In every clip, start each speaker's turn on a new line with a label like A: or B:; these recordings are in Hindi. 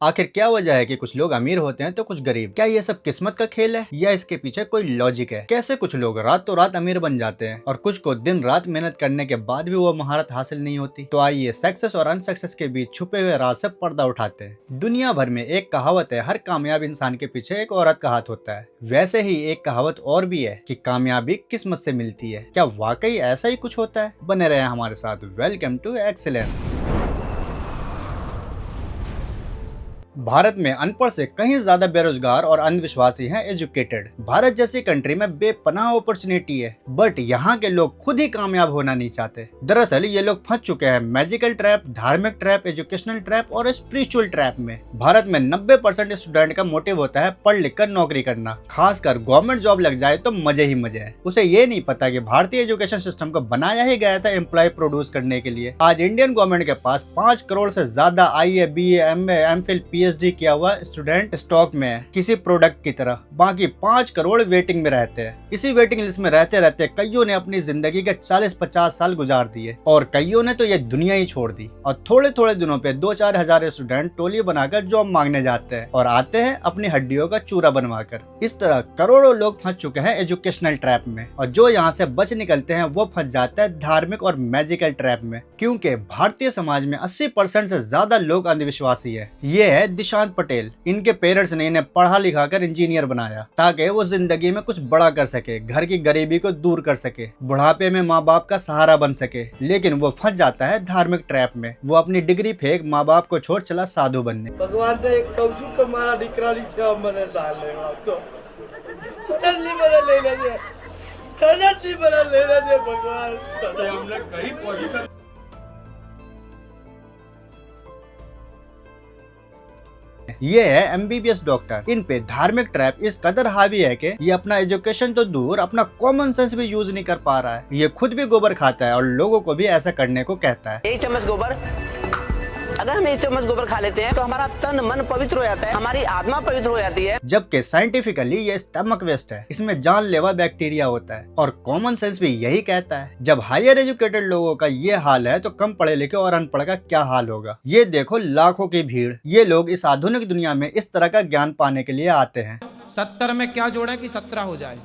A: आखिर क्या वजह है कि कुछ लोग अमीर होते हैं तो कुछ गरीब? क्या ये सब किस्मत का खेल है या इसके पीछे कोई लॉजिक है? कैसे कुछ लोग रातों रात अमीर बन जाते हैं और कुछ को दिन रात मेहनत करने के बाद भी वो महारत हासिल नहीं होती? तो आइए सक्सेस और अनसक्सेस के बीच छुपे हुए राज से पर्दा उठाते हैं। दुनिया भर में एक कहावत है, हर कामयाब इंसान के पीछे एक औरत का हाथ होता है। वैसे ही एक कहावत और भी है कि कामयाबी किस्मत से मिलती है। क्या वाकई ऐसा ही कुछ होता है? बने रहे हमारे साथ। Welcome to excellence. भारत में अनपढ़ से कहीं ज्यादा बेरोजगार और अंधविश्वासी हैं एजुकेटेड। भारत जैसी कंट्री में बेपनाह अपॉर्चुनिटी है, बट यहाँ के लोग खुद ही कामयाब होना नहीं चाहते। दरअसल ये लोग फंस चुके हैं मैजिकल ट्रैप, धार्मिक ट्रैप, एजुकेशनल ट्रैप और स्पिरिचुअल ट्रैप में। भारत में 90% स्टूडेंट का मोटिव होता है पढ़ लिख कर नौकरी करना, खासकर गवर्नमेंट जॉब लग जाए तो मजे ही मजे है। उसे ये नहीं पता कि भारतीय एजुकेशन सिस्टम को बनाया ही गया था एम्प्लॉय प्रोड्यूस करने के लिए। आज इंडियन गवर्नमेंट के पास 5 करोड़ से ज्यादा IA, BA, MA, MPhil, PhD किया हुआ स्टूडेंट स्टॉक में है किसी प्रोडक्ट की तरह। बाकी 5 करोड़ वेटिंग में रहते हैं। इसी वेटिंग लिस्ट में रहते रहते कईयों ने अपनी जिंदगी के 40-50 साल गुजार दिए और कईयों ने तो ये दुनिया ही छोड़ दी। और थोड़े थोड़े दिनों पे 2-4 हजार स्टूडेंट टोली बनाकर जॉब मांगने जाते हैं और आते हैं अपनी हड्डियों का चूरा बनवाकर। इस तरह करोड़ों लोग फंस चुके हैं एजुकेशनल ट्रैप में, और जो यहाँ से बच निकलते हैं वो फंस जाता है धार्मिक और मैजिकल ट्रैप में। क्योंकि भारतीय समाज में 80% से ज्यादा लोग अंधविश्वासी है। ये है दिशांत पटेल। इनके पेरेंट्स ने इन्हें पढ़ा लिखा कर इंजीनियर बनाया ताकि वो जिंदगी में कुछ बड़ा कर सके, घर की गरीबी को दूर कर सके, बुढ़ापे में माँ बाप का सहारा बन सके। लेकिन वो फंस जाता है धार्मिक ट्रैप में। वो अपनी डिग्री फेंक माँ बाप को छोड़ चला साधु बनने।
B: भगवान ने एक कौशु को मारा दिकरा से मने डाले आप तो सडनली मने ले ले सडनली मने ले ले भगवान सडनली हमने कई पोजीशन।
A: ये है MBBS डॉक्टर। इन पे धार्मिक ट्रैप इस कदर हावी है कि ये अपना एजुकेशन तो दूर अपना कॉमन सेंस भी यूज नहीं कर पा रहा है। ये खुद भी गोबर खाता है और लोगों को भी ऐसा करने को कहता है।
C: 1 चम्मच गोबर, अगर हम 1 चम्मच गोबर खा लेते हैं तो हमारा तन मन पवित्र हो जाता है, हमारी आत्मा पवित्र हो जाती है।
A: जबकि साइंटिफिकली ये स्टमक वेस्ट है, इसमें जानलेवा बैक्टीरिया होता है और कॉमन सेंस भी यही कहता है। जब हायर एजुकेटेड लोगों का ये हाल है तो कम पढ़े लिखे और अनपढ़ का क्या हाल होगा। ये देखो लाखों की भीड़। ये लोग इस आधुनिक दुनिया में इस तरह का ज्ञान पाने के लिए आते हैं।
D: 70 में क्या जोड़े कि 17 हो जाए।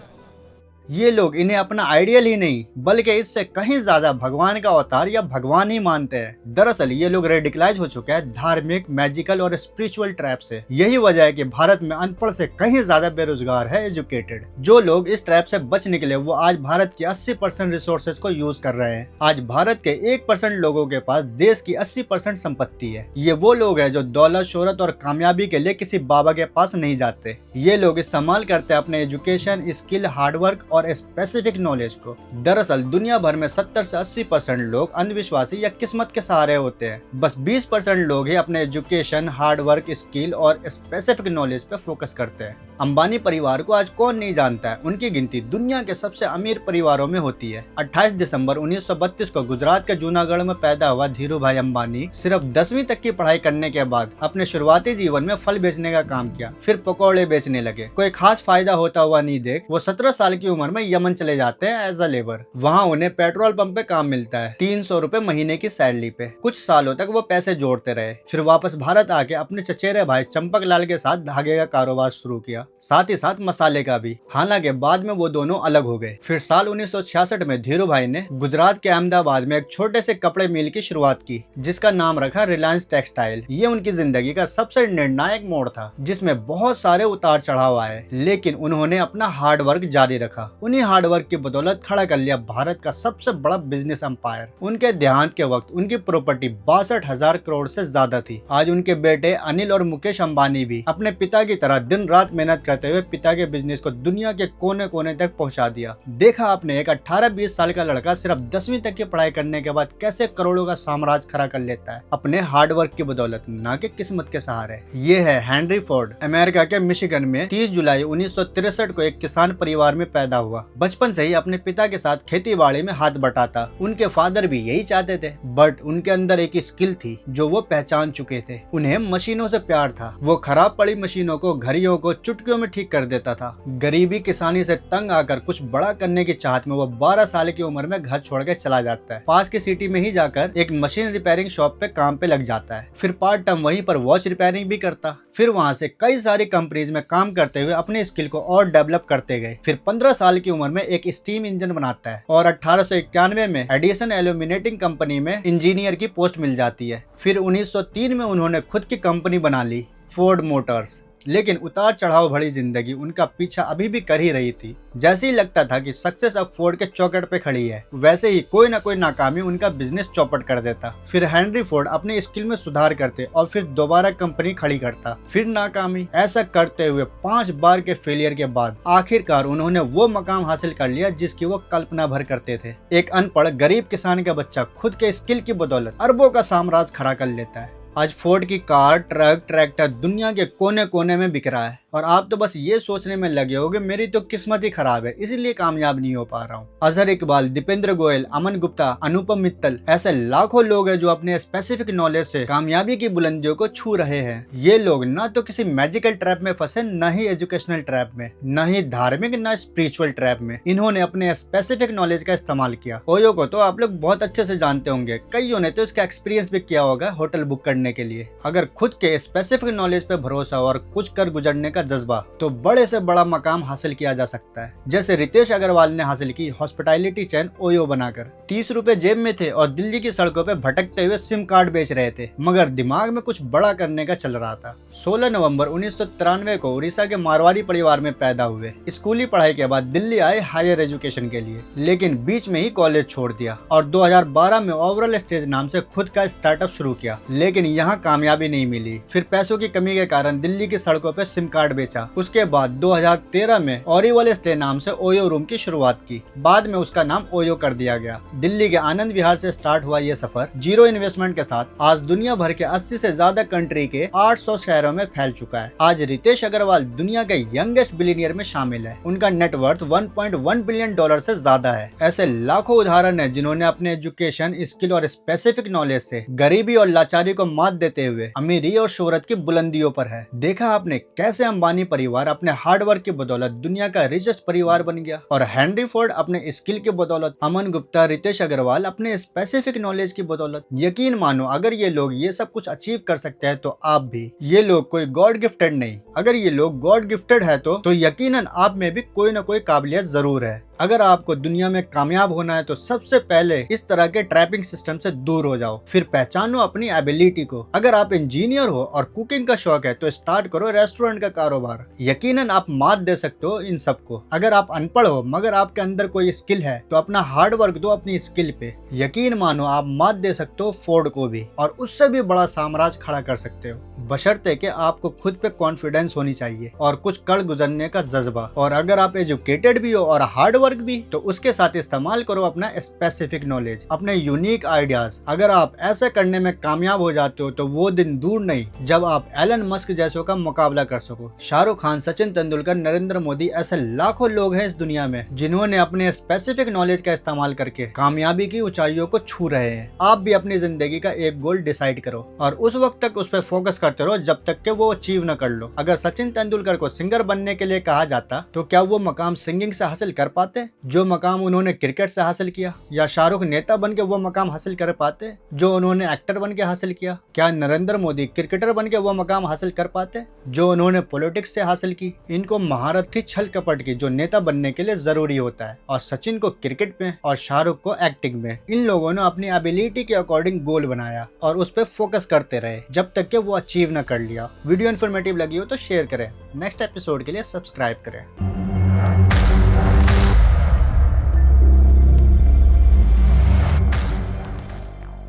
A: ये लोग इन्हें अपना आइडियल ही नहीं बल्कि इससे कहीं ज्यादा भगवान का अवतार या भगवान ही मानते हैं। दरअसल ये लोग रेडिकलाइज हो चुके हैं धार्मिक, मैजिकल और स्पिरिचुअल ट्रैप से। यही वजह है कि भारत में अनपढ़ से कहीं ज्यादा बेरोजगार है एजुकेटेड। जो लोग इस ट्रैप से बच निकले वो आज भारत की 80% रिसोर्सेज को यूज कर रहे हैं। आज भारत के 1% लोगों के पास देश की 80% संपत्ति है। ये वो लोग हैं जो दौलत, शोहरत और कामयाबी के लिए किसी बाबा के पास नहीं जाते। ये लोग इस्तेमाल करते हैं अपने एजुकेशन, स्किल, हार्डवर्क और स्पेसिफिक नॉलेज को। दरअसल दुनिया भर में 70 से 80% लोग अंधविश्वासी या किस्मत के सहारे होते हैं। बस 20% लोग ही अपने एजुकेशन, हार्डवर्क, स्किल और स्पेसिफिक नॉलेज पे फोकस करते हैं। अंबानी परिवार को आज कौन नहीं जानता है। उनकी गिनती दुनिया के सबसे अमीर परिवारों में होती है। 28 दिसंबर 1932 को गुजरात के जूनागढ़ में पैदा हुआ धीरू भाई अंबानी सिर्फ 10वीं तक की पढ़ाई करने के बाद अपने शुरुआती जीवन में फल बेचने का काम किया, फिर पकौड़े बेचने लगे। कोई खास फायदा होता हुआ नहीं देख वो 17 साल की उम्र में यमन चले जाते हैं एज अ लेबर। वहाँ उन्हें पेट्रोल पंप पे काम मिलता है 300 रुपए महीने की सैलरी पे। कुछ सालों तक वो पैसे जोड़ते रहे, फिर वापस भारत आके अपने चचेरे भाई चंपक लाल के साथ धागे का कारोबार शुरू किया, साथ ही साथ मसाले का भी। हालांकि बाद में वो दोनों अलग हो गए। फिर साल 1966 में धीरू भाई ने गुजरात के अहमदाबाद में एक छोटे से कपड़े मिल की शुरुआत की जिसका नाम रखा रिलायंस टेक्सटाइल। ये उनकी जिंदगी का सबसे निर्णायक मोड़ था जिसमें बहुत सारे उतार चढ़ाव आए, लेकिन उन्होंने अपना हार्डवर्क जारी रखा। उन्हीं हार्डवर्क की बदौलत खड़ा कर लिया भारत का सबसे बड़ा बिजनेस एम्पायर। उनके देहांत के वक्त उनकी प्रॉपर्टी 62,000 करोड़ से ज्यादा थी। आज उनके बेटे अनिल और मुकेश अंबानी भी अपने पिता की तरह दिन रात मेहनत करते हुए पिता के बिजनेस को दुनिया के कोने कोने तक पहुंचा दिया। देखा आपने एक 18-20 साल का लड़का सिर्फ 10वीं तक की पढ़ाई करने के बाद कैसे करोड़ों का साम्राज्य खड़ा कर लेता है अपने हार्डवर्क की बदौलत, ना कि किस्मत के सहारे। ये है हेनरी फोर्ड। अमेरिका के मिशिगन में 30 जुलाई 1963 को एक किसान परिवार में पैदा हुआ। बचपन से ही अपने पिता के साथ खेती बाड़ी में हाथ बटाता। उनके फादर भी यही चाहते थे, बट उनके अंदर एक स्किल थी जो वो पहचान चुके थे। उन्हें मशीनों से प्यार था। वो खराब पड़ी मशीनों को, घड़ियों को चुटकी चुटकियों में ठीक कर देता था। गरीबी किसानी से तंग आकर कुछ बड़ा करने की चाहत में वो 12 साल की उम्र में घर छोड़ के चला जाता है। पास की सिटी में ही जाकर एक मशीन रिपेयरिंग शॉप पे काम पे लग जाता है। फिर पार्ट टाइम वहीं पर वॉच रिपेयरिंग भी करता। फिर वहां से कई सारी कंपनीज में काम करते हुए अपने स्किल को और डेवलप करते गए। फिर 15 साल की उम्र में एक स्टीम इंजन बनाता है और 1891 में एडिसन एल्यूमिनेटिंग कंपनी में इंजीनियर की पोस्ट मिल जाती है। फिर 1903 में उन्होंने खुद की कंपनी बना ली, फोर्ड मोटर्स। लेकिन उतार चढ़ाव भरी जिंदगी उनका पीछा अभी भी कर ही रही थी। जैसे ही लगता था कि सक्सेस अब फोर्ड के चौखट पे खड़ी है, वैसे ही कोई ना कोई नाकामी उनका बिजनेस चौपट कर देता। फिर हेनरी फोर्ड अपने स्किल में सुधार करते और फिर दोबारा कंपनी खड़ी करता, फिर नाकामी। ऐसा करते हुए 5 बार के फेलियर के बाद आखिरकार उन्होंने वो मकाम हासिल कर लिया जिसकी वो कल्पना भर करते थे। एक अनपढ़ गरीब किसान का बच्चा खुद के स्किल की बदौलत अरबों का साम्राज्य खड़ा कर लेता है। आज फोर्ड की कार, ट्रक, ट्रैक्टर दुनिया के कोने कोने में बिक रहा है और आप तो बस ये सोचने में लगे होगे मेरी तो किस्मत ही खराब है इसीलिए कामयाब नहीं हो पा रहा हूँ। अजहर इकबाल, दीपेंद्र गोयल, अमन गुप्ता, अनुपम मित्तल, ऐसे लाखों लोग हैं जो अपने स्पेसिफिक नॉलेज से कामयाबी की बुलंदियों को छू रहे हैं। ये लोग ना तो किसी मैजिकल ट्रैप में फंसे, न ही एजुकेशनल ट्रैप में, न ही धार्मिक न स्पिरिचुअल ट्रैप में। इन्होंने अपने स्पेसिफिक नॉलेज का इस्तेमाल किया। ओयो को तो आप लोग बहुत अच्छे से जानते होंगे, कईयों ने तो इसका एक्सपीरियंस भी किया होगा होटल बुक करने के लिए। अगर खुद के स्पेसिफिक नॉलेज पे भरोसा और कुछ कर गुजरने का जज्बा, तो बड़े से बड़ा मकाम हासिल किया जा सकता है। जैसे रितेश अग्रवाल ने हासिल की हॉस्पिटैलिटी चेन ओयो बनाकर। 30 रुपए जेब में थे और दिल्ली की सड़कों पे भटकते हुए सिम कार्ड बेच रहे थे, मगर दिमाग में कुछ बड़ा करने का चल रहा था। 16 नवंबर 1993 को उड़ीसा के मारवाड़ी परिवार में पैदा हुए। स्कूली पढ़ाई के बाद दिल्ली आए हायर एजुकेशन के लिए, लेकिन बीच में ही कॉलेज छोड़ दिया और 2012 में ओवरऑल स्टेज नाम से खुद का स्टार्टअप शुरू किया, लेकिन यहाँ कामयाबी नहीं मिली। फिर पैसों की कमी के कारण दिल्ली की सड़कों पे सिम कार्ड बेचा। उसके बाद 2013 में ओरिवल स्टे नाम से ओयो रूम की शुरुआत की। बाद में उसका नाम ओयो कर दिया गया। दिल्ली के आनंद विहार से स्टार्ट हुआ ये सफर जीरो इन्वेस्टमेंट के साथ आज दुनिया भर के 80 से ज्यादा कंट्री के 800 शहरों में फैल चुका है। आज रितेश अग्रवाल दुनिया के यंगेस्ट बिलियनियर में शामिल है। उनका नेटवर्थ $1.1 बिलियन से ज्यादा है। ऐसे लाखों उदाहरण है जिन्होंने अपने एजुकेशन, स्किल और स्पेसिफिक नॉलेज से गरीबी और लाचारी को मात देते हुए अमीरी और शोहरत की बुलंदियों पर है। देखा आपने कैसे अंबानी परिवार अपने हार्डवर्क की बदौलत दुनिया का रिचेस्ट परिवार बन गया और हेनरी फोर्ड अपने स्किल की बदौलत, अमन गुप्ता, रितेश अग्रवाल अपने स्पेसिफिक नॉलेज की बदौलत। यकीन मानो अगर ये लोग ये सब कुछ अचीव कर सकते हैं तो आप भी। ये लोग कोई गॉड गिफ्टेड नहीं, अगर ये लोग गॉड गिफ्टेड है तो यकीनन आप में भी कोई ना कोई काबिलियत जरूर है। अगर आपको दुनिया में कामयाब होना है तो सबसे पहले इस तरह के ट्रैपिंग सिस्टम से दूर हो जाओ, फिर पहचानो अपनी एबिलिटी को। अगर आप इंजीनियर हो और कुकिंग का शौक है तो स्टार्ट करो रेस्टोरेंट का कारोबार। यकीनन आप मात दे सकते हो इन सबको। अगर आप अनपढ़ हो मगर आपके अंदर कोई स्किल है तो अपना हार्ड वर्क दो अपनी स्किल पे। यकीन मानो आप मात दे सकते हो फोर्ड को भी और उससे भी बड़ा साम्राज्य खड़ा कर सकते हो, बशर्ते कि आपको खुद पे कॉन्फिडेंस होनी चाहिए और कुछ कर गुजरने का जज्बा। और अगर आप एजुकेटेड भी हो और हार्ड वर्क भी, तो उसके साथ इस्तेमाल करो अपना स्पेसिफिक नॉलेज, अपने यूनिक आइडियाज। अगर आप ऐसा करने में कामयाब हो जाते हो तो वो दिन दूर नहीं जब आप एलन मस्क जैसों का मुकाबला कर सको। शाहरुख खान, सचिन तेंदुलकर, नरेंद्र मोदी, ऐसे लाखों लोग हैं इस दुनिया में जिन्होंने अपने स्पेसिफिक नॉलेज का इस्तेमाल करके कामयाबी की ऊंचाइयों को छू रहे हैं। आप भी अपनी जिंदगी का एक गोल डिसाइड करो और उस वक्त तक उस पर फोकस करते रहो जब तक कि वो अचीव न कर लो। अगर सचिन तेंदुलकर को सिंगर बनने के लिए कहा जाता तो क्या वो मकाम सिंगिंग से हासिल कर पाते जो मकाम उन्होंने क्रिकेट से हासिल किया? या शाहरुख नेता बन के वो मकाम हासिल कर पाते जो उन्होंने एक्टर बन के हासिल किया? क्या नरेंद्र मोदी क्रिकेटर बन के वो मकाम हासिल कर पाते जो उन्होंने पॉलिटिक्स से हासिल की? इनको महारत थी छल कपट की जो नेता बनने के लिए जरूरी होता है, और सचिन को क्रिकेट में और शाहरुख को एक्टिंग में। इन लोगों ने अपनी एबिलिटी के अकॉर्डिंग गोल बनाया और उस पर फोकस करते रहे जब तक कि वो अचीव न कर लिया। वीडियो इन्फॉर्मेटिव लगी हो तो शेयर करें, नेक्स्ट एपिसोड के लिए सब्सक्राइब करें।